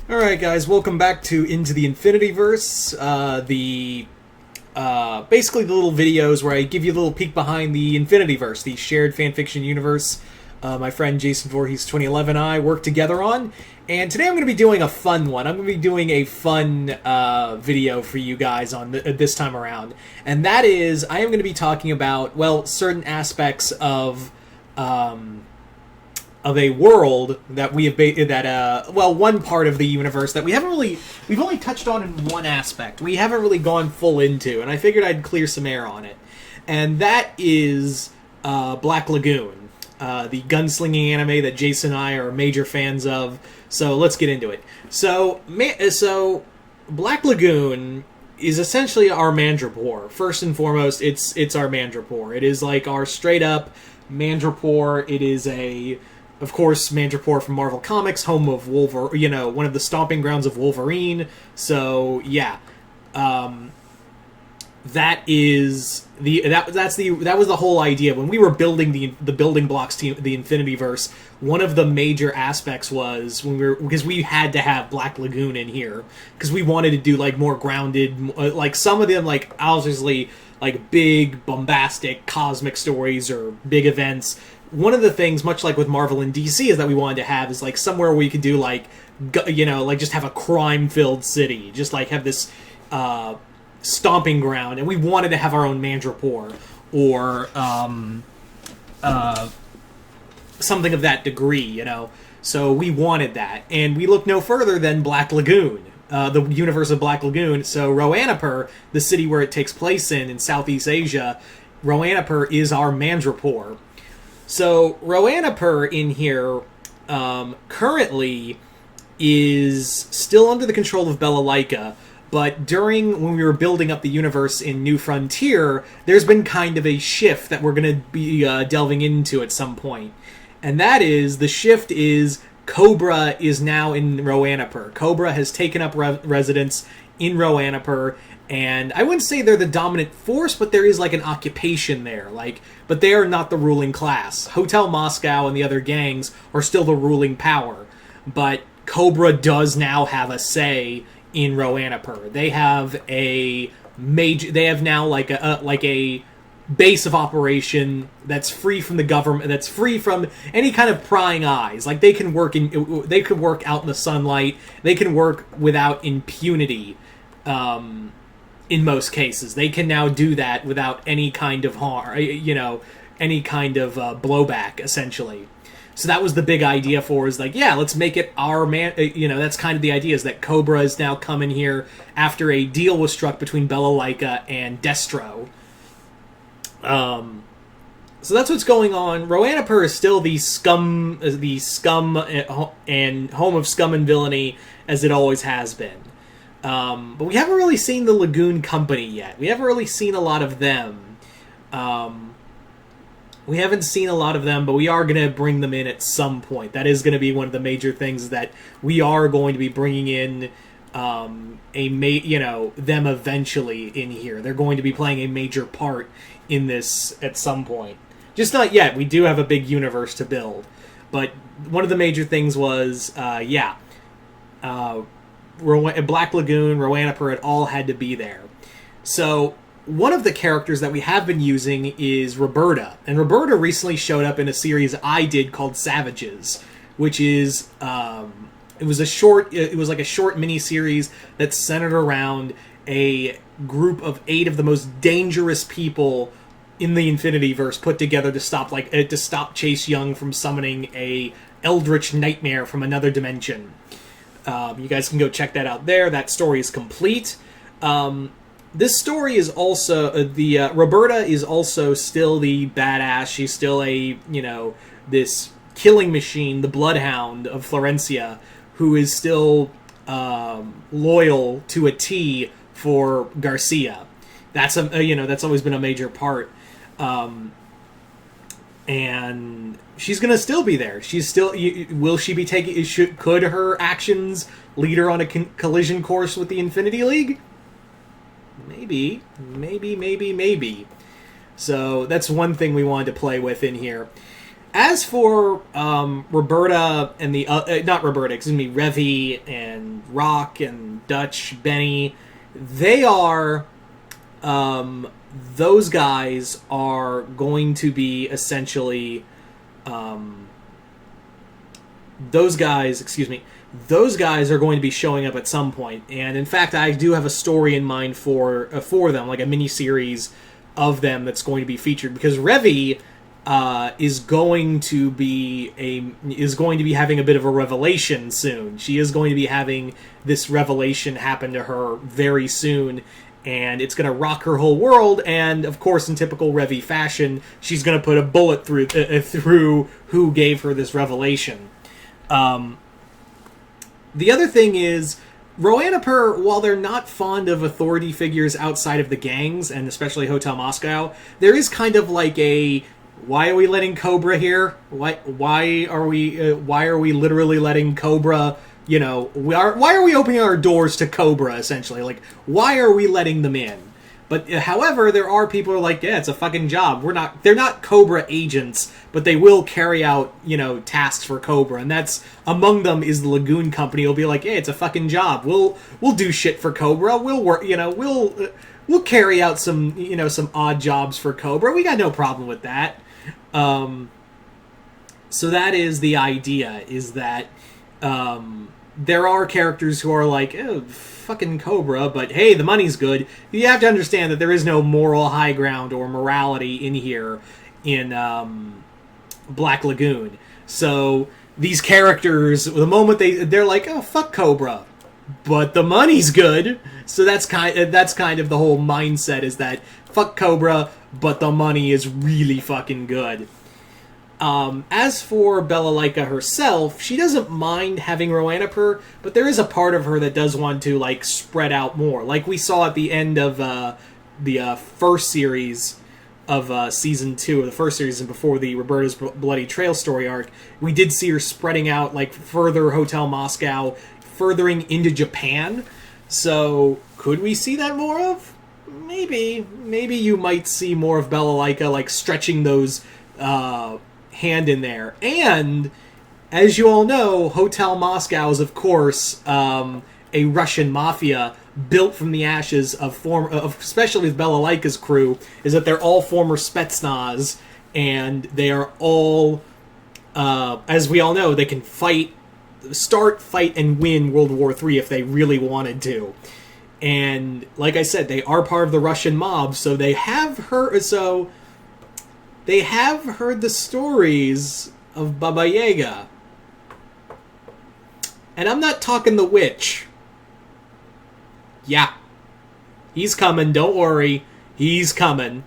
Alright guys, welcome back to Into the Infinityverse, basically the little videos where I give you a little peek behind the Infinityverse, the shared fanfiction universe my friend Jason Voorhees 2011 and I work together on, and today I'm going to be doing a fun one. I'm going to be doing a fun video for you guys on this time around, and that is, I am going to be talking about, well, certain aspects of a world that we have one part of the universe that we've only touched on in one aspect. We haven't really gone full into, and I figured I'd clear some air on it. And that is Black Lagoon, the gunslinging anime that Jason and I are major fans of. So let's get into it. So Black Lagoon is essentially our Mandrapore. First and foremost, it's our Mandrapore. It is like our straight up Mandrapore. It is of course, Mandrapore from Marvel Comics, home of Wolverine, one of the stomping grounds of Wolverine. So yeah, that was the whole idea when we were building the building blocks to the Infinityverse. One of the major aspects was because we had to have Black Lagoon in here because we wanted to do like more grounded, like some of them like obviously like big bombastic cosmic stories or big events. One of the things, much like with Marvel and DC, is that we wanted to have is like somewhere where you could do like just have a crime-filled city, just like have this stomping ground, and we wanted to have our own Mandrapore or something of that degree, So we wanted that, and we look no further than Black Lagoon, the universe of Black Lagoon. So Roanapur, the city where it takes place in Southeast Asia, Roanapur is our Mandrapore. So Roanapur in here currently is still under the control of Lika, but when we were building up the universe in New Frontier, there's been kind of a shift that we're going to be delving into at some point. And that is, the shift is Cobra is now in Roanapur. Cobra has taken up residence in Roanapur, and I wouldn't say they're the dominant force, but there is like an occupation there. But they are not the ruling class. Hotel Moscow and the other gangs are still the ruling power, but Cobra does now have a say in Roanapur. They have now like a base of operation that's free from the government, that's free from any kind of prying eyes. Like they can work out in the sunlight. They can work without impunity. In most cases, they can now do that without any kind of harm, any kind of blowback, essentially. So that was the big idea let's make it our man. That's kind of the idea, is that Cobra is now coming here after a deal was struck between Lika and Destro. So that's what's going on. Roanapur is still the scum and home of scum and villainy, as it always has been. But we haven't really seen the Lagoon Company yet. We haven't really seen a lot of them. We haven't seen a lot of them, but we are going to bring them in at some point. That is going to be one of the major things, that we are going to be bringing in them eventually in here. They're going to be playing a major part in this at some point. Just not yet. We do have a big universe to build. But one of the major things was, Black Lagoon, Roanapur, it all had to be there. So one of the characters that we have been using is Roberta, and Roberta recently showed up in a series I did called Savages, which is it was like a short mini series that's centered around a group of 8 of the most dangerous people in the Infinityverse put together to stop Chase Young from summoning a eldritch nightmare from another dimension. You guys can go check that out there. That story is complete. This story is also Roberta is also still the badass. She's still this killing machine, the Bloodhound of Florencia, who is still loyal to a T for Garcia. That's that's always been a major part. And she's gonna still be there. She's still. Will she be taking? Could her actions lead her on a collision course with the Infinity League? Maybe. So that's one thing we wanted to play with in here. As for Roberta and the not Roberta, excuse me, Revy and Rock and Dutch, Benny, they are those guys are going to be essentially those guys, excuse me, those guys are going to be showing up at some point. And in fact, I do have a story in mind for them, like a mini series of them that's going to be featured, because Revy is going to be having a bit of a revelation soon. She is going to be having this revelation happen to her very soon, and it's going to rock her whole world. And of course, in typical Revy fashion, she's going to put a bullet through who gave her this revelation. The other thing is, Roanapur, while they're not fond of authority figures outside of the gangs, and especially Hotel Moscow, there is kind of like a, why are we letting Cobra here? Why are we literally letting Cobra, why are we opening our doors to Cobra, essentially? Like, why are we letting them in? But, however, there are people who are like, yeah, it's a fucking job. They're not Cobra agents, but they will carry out, tasks for Cobra. And that's, among them is the Lagoon company. Will be like, yeah, it's a fucking job. We'll do shit for Cobra. We'll work, we'll carry out some, some odd jobs for Cobra. We got no problem with that. So that is the idea, is that, there are characters who are like, oh, fucking Cobra, but hey, the money's good. You have to understand that there is no moral high ground or morality in here in Black Lagoon. So these characters, the moment they're like, oh, fuck Cobra, but the money's good. So that's kind of the whole mindset, is that fuck Cobra, but the money is really fucking good. As for Bella Lika herself, she doesn't mind having Roanapur, but there is a part of her that does want to, like, spread out more. Like we saw at the end of the first series of Season 2, or the first series, and before the Roberta's Bloody Trail story arc, we did see her spreading out, like, further Hotel Moscow, furthering into Japan. So, could we see that more of? Maybe. Maybe you might see more of Bella Lika, like, stretching those, hand in there. And as you all know, Hotel Moscow is, of course, a Russian mafia built from the ashes of especially with Bella Lika's crew, is that they're all former Spetsnaz, and they are all, as we all know, they can fight, and win World War III if they really wanted to. And like I said, they are part of the Russian mob, so they have heard the stories of Baba Yaga. And I'm not talking the witch. Yeah. He's coming, don't worry. He's coming.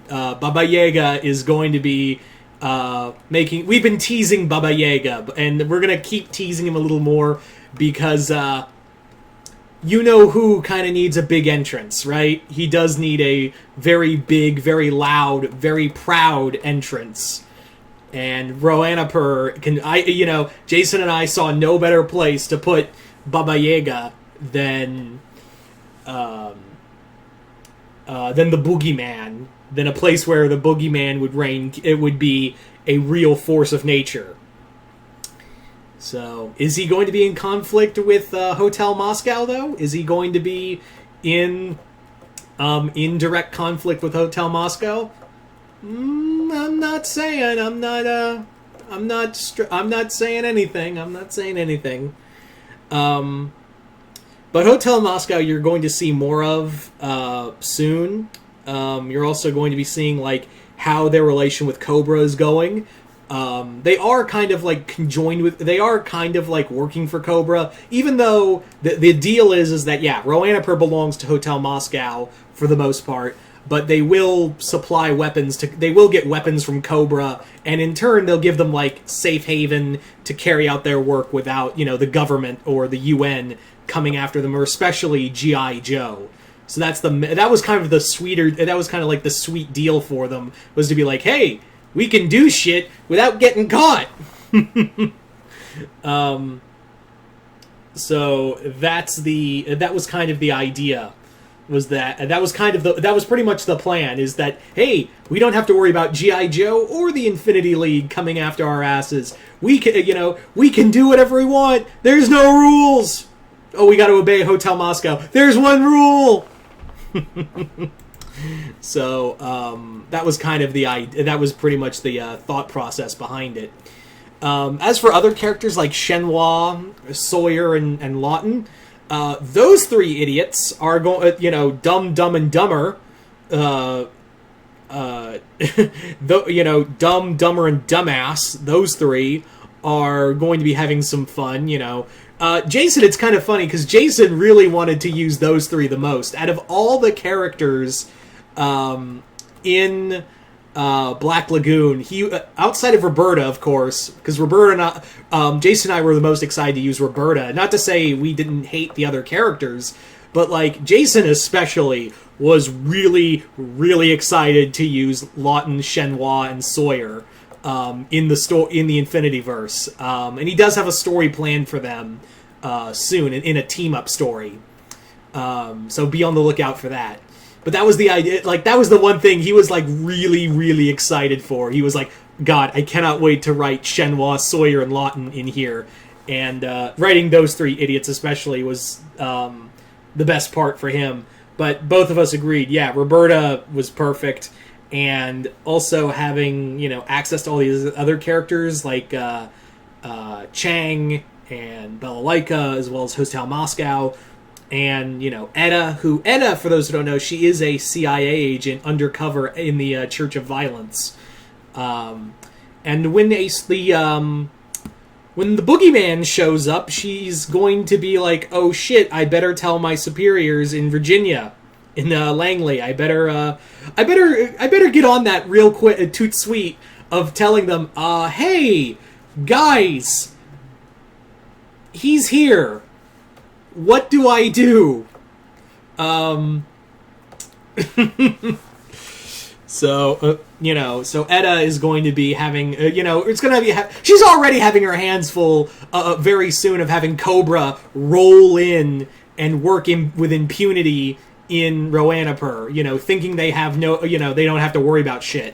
Baba Yaga is going to be we've been teasing Baba Yaga, and we're going to keep teasing him a little more, because you know who kind of needs a big entrance, right? He does need a very big, very loud, very proud entrance. And Roanapur Jason and I saw no better place to put Baba Yaga than the Boogeyman, than a place where the Boogeyman would reign. It would be a real force of nature. So, is he going to be in conflict with Hotel Moscow, though? Is he going to be in direct conflict with Hotel Moscow? I'm not saying. I'm not saying anything. I'm not saying anything. But Hotel Moscow, you're going to see more of soon. You're also going to be seeing, like, how their relation with Cobra is going. They are kind of like they are kind of like working for Cobra, even though the deal is that, yeah, Roanapur belongs to Hotel Moscow for the most part, but they will supply weapons they will get weapons from Cobra, and in turn they'll give them, like, safe haven to carry out their work without, the government or the UN coming after them, or especially G.I. Joe. So that was kind of the sweet deal for them, was to be like, hey, we can do shit without getting caught. So that was kind of the idea Was that was kind of that was pretty much the plan, is that, hey, we don't have to worry about G.I. Joe or the Infinity League coming after our asses. We can, we can do whatever we want. There's no rules. Oh, we got to obey Hotel Moscow. There's one rule. So that was kind of that was pretty much the thought process behind it. As for other characters like Shenhua, Sawyer, and Lawton, those three idiots are going, Dumb, Dumb, and Dumber. Dumb, Dumber, and Dumbass. Those three are going to be having some fun. Jason, it's kind of funny because Jason really wanted to use those three the most out of all the characters in Black Lagoon. He outside of Roberta, of course, because Roberta and Jason and I were the most excited to use Roberta. Not to say we didn't hate the other characters, but like Jason especially was really, really excited to use Lawton, Shenhua, and Sawyer in the Infinityverse, and he does have a story planned for them soon in a team up story. So be on the lookout for that. But that was the idea. Like, that was the one thing he was like really, really excited for. He was like, God, I cannot wait to write Shenhua, Sawyer, and Lawton in here. And writing those three idiots especially was the best part for him. But both of us agreed, yeah, Roberta was perfect. And also having, access to all these other characters like Chang and Bella Lika, as well as Hotel Moscow. And, Etta, for those who don't know, she is a CIA agent undercover in the Church of Violence. And when the boogeyman shows up, she's going to be like, oh shit, I better tell my superiors in Virginia, in Langley. I better get on that real quick, toot sweet, of telling them, hey, guys, he's here. What do I do? So Etta is going to be having, it's going to be, she's already having her hands full very soon of having Cobra roll in and work with impunity in Roanapur, thinking they have they don't have to worry about shit.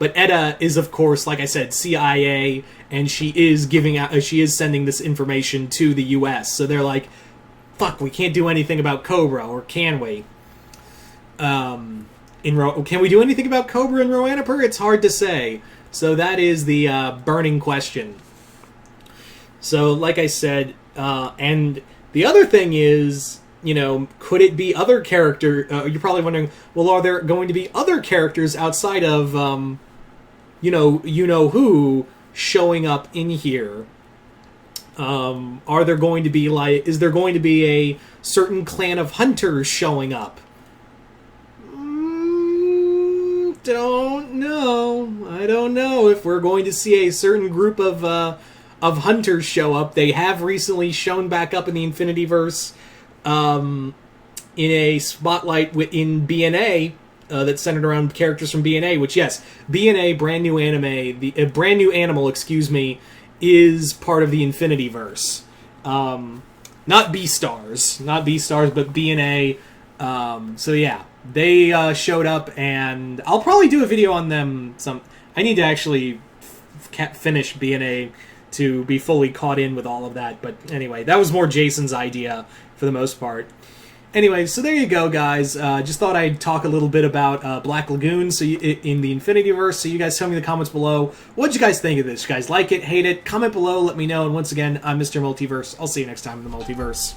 But Etta is, of course, like I said, CIA, and she is sending this information to the U.S. So they're like, fuck, we can't do anything about Cobra, or can we? Can we do anything about Cobra in Roanapur? It's hard to say. So that is the burning question. So, like I said, and the other thing is, could it be other character? You're probably wondering, well, are there going to be other characters outside of, who showing up in here? Are there going to be is there going to be a certain clan of hunters showing up? Don't know. I don't know if we're going to see a certain group of hunters show up. They have recently shown back up in the Infinityverse, in a spotlight in BNA, that's centered around characters from BNA, which, yes, BNA, brand new anime, brand new animal, is part of the Infinityverse. Not B-Stars, but BNA. So yeah, they showed up, and I'll probably do a video on them. I need to actually finish BNA to be fully caught in with all of that. But anyway, that was more Jason's idea for the most part. Anyway, so there you go, guys. Just thought I'd talk a little bit about Black Lagoon in the Infinityverse. So you guys tell me in the comments below, what'd you guys think of this? You guys like it, hate it? Comment below, let me know. And once again, I'm Mr. Multiverse. I'll see you next time in the Multiverse.